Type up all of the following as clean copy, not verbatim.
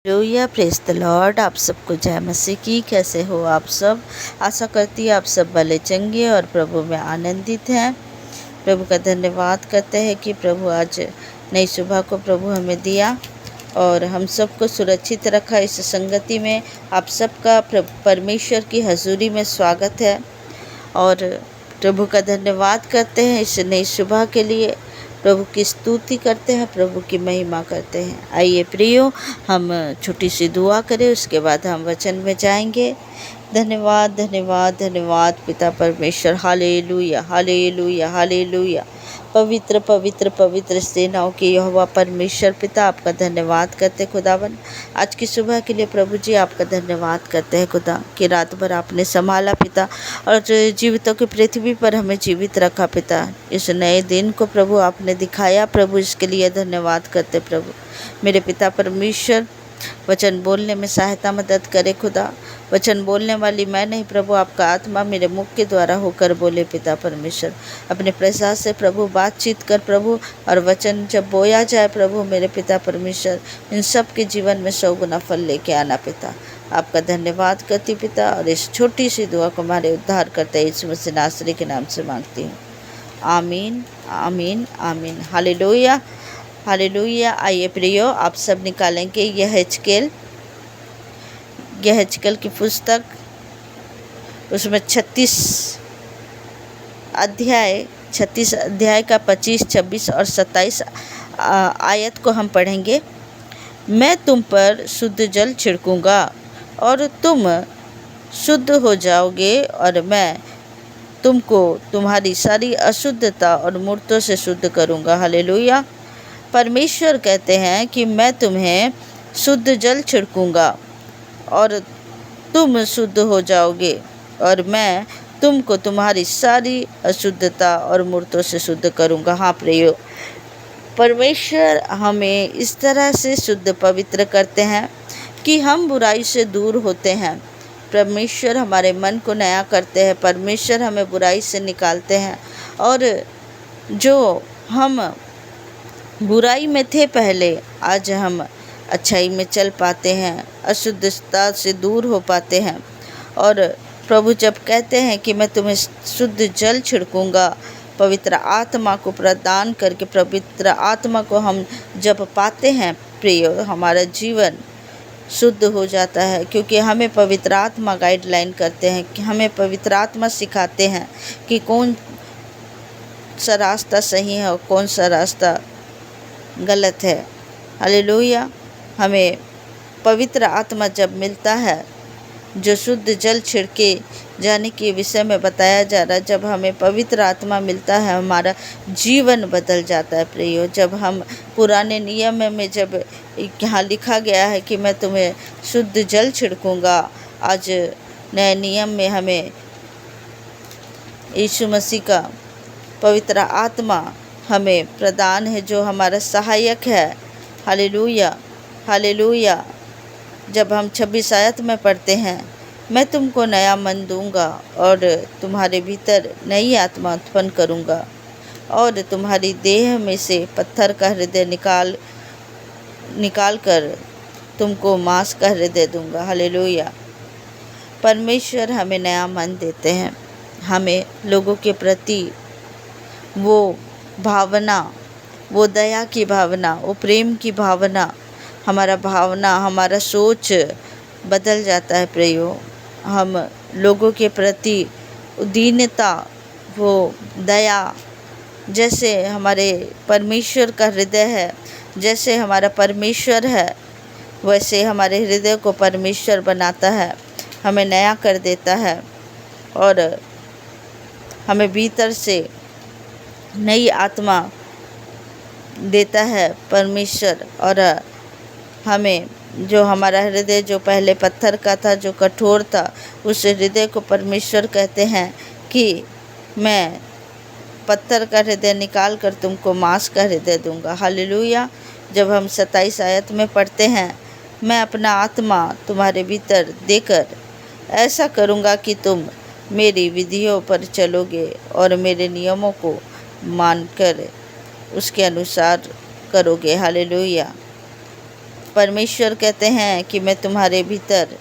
Hallelujah, praise the Lord. आप सबको जय मसीह की। कैसे हो आप सब? आशा करती है आप सब भले चंगे और प्रभु में आनंदित हैं। प्रभु का धन्यवाद करते हैं कि प्रभु आज नई सुबह को प्रभु हमें दिया और हम सबको सुरक्षित रखा। इस संगति में आप सबका परमेश्वर की हजूरी में स्वागत है और प्रभु का धन्यवाद करते हैं इस नई सुबह के लिए। प्रभु की स्तुति करते हैं, प्रभु की महिमा करते हैं। आइए प्रियो, हम छोटी सी दुआ करें, उसके बाद हम वचन में जाएंगे। धन्यवाद धन्यवाद धन्यवाद पिता परमेश्वर। Hallelujah hallelujah hallelujah. पवित्र पवित्र पवित्र सेनाओं के यहोवा परमेश्वर पिता, आपका धन्यवाद करते खुदावन। आज की सुबह के लिए प्रभु जी आपका धन्यवाद करते हैं खुदा कि रात भर आपने संभाला पिता और जीवितों की पृथ्वी पर हमें जीवित रखा पिता। इस नए दिन को प्रभु आपने दिखाया प्रभु, इसके लिए धन्यवाद करते प्रभु। मेरे पिता परमेश्वर, वचन बोलने में सहायता मदद करे खुदा। वचन बोलने वाली मैं नहीं प्रभु, आपका आत्मा मेरे मुख के द्वारा होकर बोले पिता परमेश्वर। अपने प्रसाद से प्रभु बातचीत कर प्रभु, और वचन जब बोया जाए प्रभु मेरे पिता परमेश्वर, इन सब के जीवन में 100 गुना फल लेके आना पिता। आपका धन्यवाद करती पिता, और इस छोटी सी दुआ को हमारे उद्धार करते यीशु मसीह नासरी के नाम से मांगती हूँ। आमीन आमीन आमीन। Hallelujah hallelujah. आइए प्रियो, आप सब निकालेंगे यह हिजकेल की पुस्तक, उसमें 36 अध्याय का 25, 26 और 27 आयत को हम पढ़ेंगे। मैं तुम पर शुद्ध जल छिड़कूंगा और तुम शुद्ध हो जाओगे, और मैं तुमको तुम्हारी सारी अशुद्धता और मूर्तों से शुद्ध करूंगा। हालेलुया। परमेश्वर कहते हैं कि मैं तुम्हें शुद्ध जल छिड़कूंगा और तुम शुद्ध हो जाओगे, और मैं तुमको तुम्हारी सारी अशुद्धता और मूर्तों से शुद्ध करूंगा। हाँ प्रियो, परमेश्वर हमें इस तरह से शुद्ध पवित्र करते हैं कि हम बुराई से दूर होते हैं। परमेश्वर हमारे मन को नया करते हैं। परमेश्वर हमें बुराई से निकालते हैं, और जो हम बुराई में थे पहले, आज हम अच्छाई में चल पाते हैं, अशुद्धता से दूर हो पाते हैं। और प्रभु जब कहते हैं कि मैं तुम्हें शुद्ध जल छिड़कूंगा, पवित्र आत्मा को प्रदान करके, पवित्र आत्मा को हम जब पाते हैं प्रिय, हमारा जीवन शुद्ध हो जाता है, क्योंकि हमें पवित्र आत्मा गाइडलाइन करते हैं, कि हमें पवित्र आत्मा सिखाते हैं कि कौन सा रास्ता सही है और कौन सा रास्ता गलत है। हालेलुया। हमें पवित्र आत्मा जब मिलता है, जो शुद्ध जल छिड़के जाने के विषय में बताया जा रहा है, जब हमें पवित्र आत्मा मिलता है हमारा जीवन बदल जाता है प्रियो। जब हम पुराने नियम में जब यहाँ लिखा गया है कि मैं तुम्हें शुद्ध जल छिड़कूंगा, आज नए नियम में हमें यीशु मसीह का पवित्र आत्मा हमें प्रदान है, जो हमारा सहायक है। Hallelujah hallelujah. जब हम 26 आयत में पढ़ते हैं, मैं तुमको नया मन दूंगा और तुम्हारे भीतर नई आत्मा उत्पन्न करूंगा, और तुम्हारी देह में से पत्थर का हृदय निकाल कर तुमको मांस का हृदय दूंगा। हालेलुया। परमेश्वर हमें नया मन देते हैं। हमें लोगों के प्रति वो भावना, वो दया की भावना, वो प्रेम की भावना, हमारा सोच बदल जाता है प्रियो। हम लोगों के प्रति दीनता, वो दया, जैसे हमारे परमेश्वर का हृदय है, जैसे हमारा परमेश्वर है, वैसे हमारे हृदय को परमेश्वर बनाता है, हमें नया कर देता है, और हमें भीतर से नई आत्मा देता है परमेश्वर। और हमें जो हमारा हृदय जो पहले पत्थर का था, जो कठोर था, उस हृदय को परमेश्वर कहते हैं कि मैं पत्थर का हृदय निकाल कर तुमको मांस का हृदय दूंगा। हालेलुया। जब हम 27 आयत में पढ़ते हैं, मैं अपना आत्मा तुम्हारे भीतर देकर ऐसा करूंगा कि तुम मेरी विधियों पर चलोगे और मेरे नियमों को मानकर उसके अनुसार करोगे। हालेलुया। परमेश्वर कहते हैं कि मैं तुम्हारे भीतर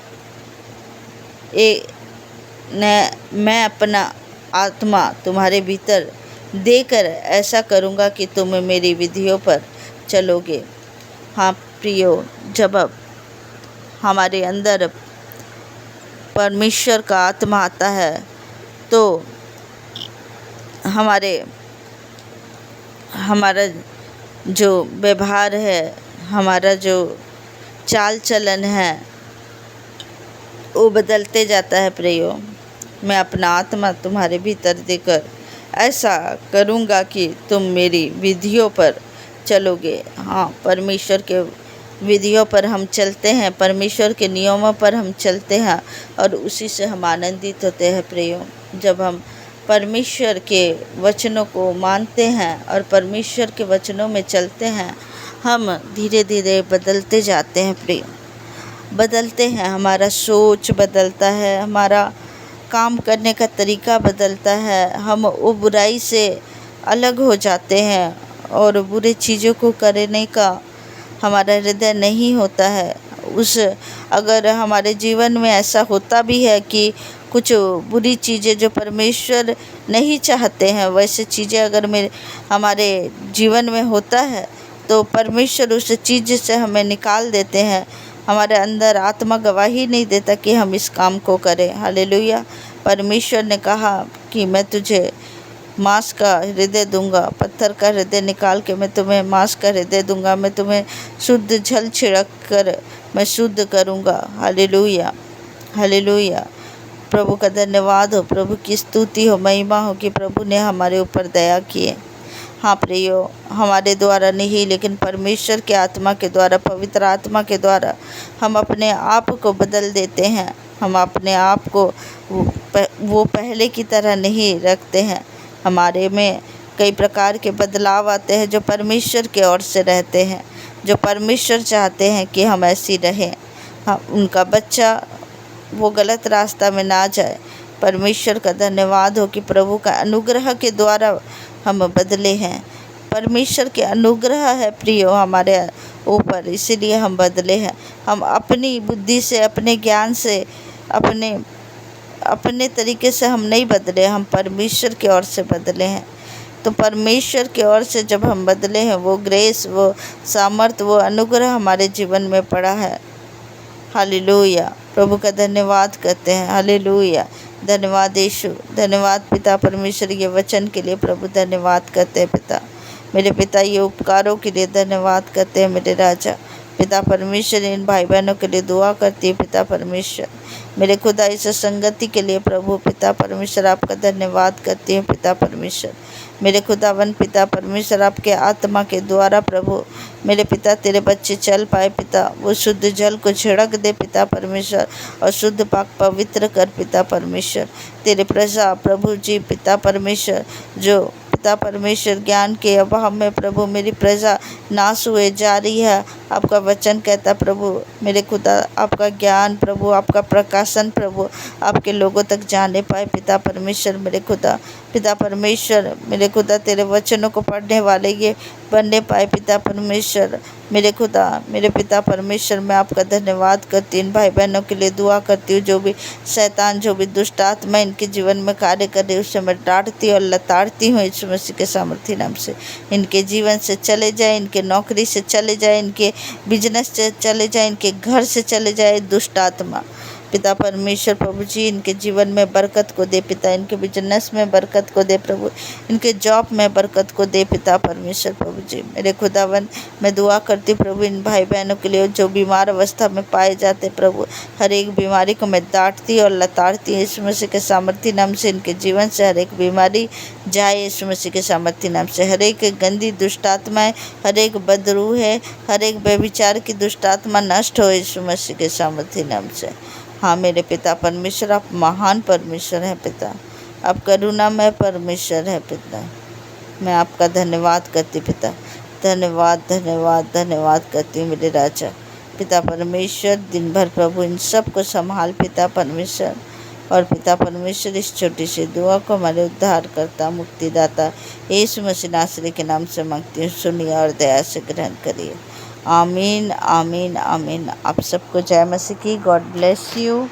मैं अपना आत्मा तुम्हारे भीतर देकर ऐसा करूँगा कि तुम मेरी विधियों पर चलोगे। हाँ प्रियो, जब अब हमारे अंदर परमेश्वर का आत्मा आता है तो हमारा जो व्यवहार है, हमारा जो चाल चलन है, वो बदलते जाता है। प्रियो, मैं अपना आत्मा तुम्हारे भीतर देकर ऐसा करूँगा कि तुम मेरी विधियों पर चलोगे। हाँ, परमेश्वर के विधियों पर हम चलते हैं, परमेश्वर के नियमों पर हम चलते हैं और उसी से हम आनंदित होते हैं। प्रियो, जब हम परमेश्वर के वचनों को मानते हैं और परमेश्वर के वचनों में चलते हैं, हम धीरे धीरे बदलते जाते हैं। प्रियो, बदलते हैं, हमारा सोच बदलता है, हमारा काम करने का तरीका बदलता है, हम वो बुराई से अलग हो जाते हैं और बुरी चीज़ों को करने का हमारा हृदय नहीं होता है। अगर हमारे जीवन में ऐसा होता भी है कि कुछ बुरी चीज़ें जो परमेश्वर नहीं चाहते हैं, वैसे चीज़ें अगर हमारे जीवन में होता है तो परमेश्वर उस चीज़ से हमें निकाल देते हैं। हमारे अंदर आत्मा गवाही नहीं देता कि हम इस काम को करें। हालेलुया। परमेश्वर ने कहा कि मैं तुझे मांस का हृदय दूंगा, पत्थर का हृदय निकाल के मैं तुम्हें मांस का हृदय दूंगा, मैं तुम्हें शुद्ध जल छिड़क कर मैं शुद्ध करूंगा। Hallelujah, hallelujah. प्रभु का धन्यवाद हो, प्रभु की स्तुति हो, महिमा हो कि प्रभु ने हमारे ऊपर दया किए। हाँ प्रियो, हमारे द्वारा नहीं लेकिन परमेश्वर के आत्मा के द्वारा, पवित्र आत्मा के द्वारा हम अपने आप को बदल देते हैं। हम अपने आप को वो पहले की तरह नहीं रखते हैं। हमारे में कई प्रकार के बदलाव आते हैं जो परमेश्वर के ओर से रहते हैं, जो परमेश्वर चाहते हैं कि हम ऐसी रहें। उनका बच्चा वो गलत रास्ता में ना जाए। परमेश्वर का धन्यवाद हो कि प्रभु का अनुग्रह के द्वारा हम बदले हैं। परमेश्वर के अनुग्रह है प्रियो हमारे ऊपर, इसीलिए हम बदले हैं। हम अपनी बुद्धि से, अपने ज्ञान से, अपने तरीके से हम नहीं बदले, हम परमेश्वर की ओर से बदले हैं। तो परमेश्वर की ओर से जब हम बदले हैं, वो ग्रेस, वो सामर्थ्य, वो अनुग्रह हमारे जीवन में पड़ा है। हालेलुया। प्रभु का धन्यवाद करते हैं। हालेलुया। धन्यवाद यीशु, धन्यवाद पिता परमेश्वर ये वचन के लिए। प्रभु धन्यवाद करते हैं पिता, मेरे पिता ये उपकारों के लिए धन्यवाद करते हैं मेरे राजा। पिता परमेश्वर इन भाई बहनों के लिए दुआ करती है। पिता परमेश्वर मेरे खुदा इस संगति के लिए प्रभु पिता परमेश्वर आपका धन्यवाद करती हूँ। पिता परमेश्वर मेरे खुदावन पिता परमेश्वर आपके आत्मा के द्वारा प्रभु मेरे पिता तेरे बच्चे चल पाए। पिता वो शुद्ध जल को छिड़क दे पिता परमेश्वर और शुद्ध पाक पवित्र कर पिता परमेश्वर। तेरे प्रजा प्रभु जी पिता परमेश्वर जो पिता परमेश्वर ज्ञान के अभाव में प्रभु मेरी प्रजा नाश हुए जा रही है। आपका वचन कहता प्रभु मेरे खुदा आपका ज्ञान प्रभु, आपका प्रकाशन प्रभु आपके लोगों तक जाने पाए। पिता परमेश्वर मेरे खुदा पिता परमेश्वर मेरे खुदा तेरे वचनों को पढ़ने वाले ये बनने पाए। पिता परमेश्वर मेरे खुदा मेरे पिता परमेश्वर मैं आपका धन्यवाद करती हूँ। इन भाई बहनों के लिए दुआ करती हूँ जो भी शैतान जो भी दुष्ट आत्मा इनके जीवन में कार्य कर रही है उससे मैं डांटती और लताड़ती हूँ यीशु मसीह के सामर्थ्य नाम से। इनके जीवन से चले जाए, इनके नौकरी से चले जाए, इनके बिजनेस से चले जाए, इनके घर से चले जाए दुष्ट आत्मा। पिता परमेश्वर प्रभु जी इनके जीवन में बरकत को दे पिता, इनके बिजनेस में बरकत को दे प्रभु, इनके जॉब में बरकत को दे पिता परमेश्वर प्रभु जी। मेरे खुदावन मैं दुआ करती प्रभु इन भाई बहनों के लिए जो बीमार अवस्था में पाए जाते प्रभु, हर एक बीमारी को मैं डांटती और लताड़ती यीशु मसीह के सामर्थ्य नाम से। इनके जीवन से हर एक बीमारी जाए यीशु मसीह के सामर्थ्य नाम से। हर एक गंदी दुष्ट आत्माएँ, हर एक बदरूह है, हर एक व्यभिचार की दुष्ट आत्मा नष्ट हो यीशु मसीह के सामर्थ्य नाम से। हाँ मेरे पिता परमेश्वर आप महान परमेश्वर हैं पिता, आप करुणामय परमेश्वर हैं पिता। मैं आपका धन्यवाद करती पिता, धन्यवाद धन्यवाद धन्यवाद करती हूँ मेरे राजा। पिता परमेश्वर दिन भर प्रभु इन सब को संभाल पिता परमेश्वर। और पिता परमेश्वर इस छोटी सी दुआ को हमारे उद्धार करता मुक्तिदाता यीशु मसीह नासरी के नाम से मांगती हूँ, सुनिए और दया से ग्रहण करिए। आमीन आमीन आमीन। आप सबको जय मसीह की। God bless you.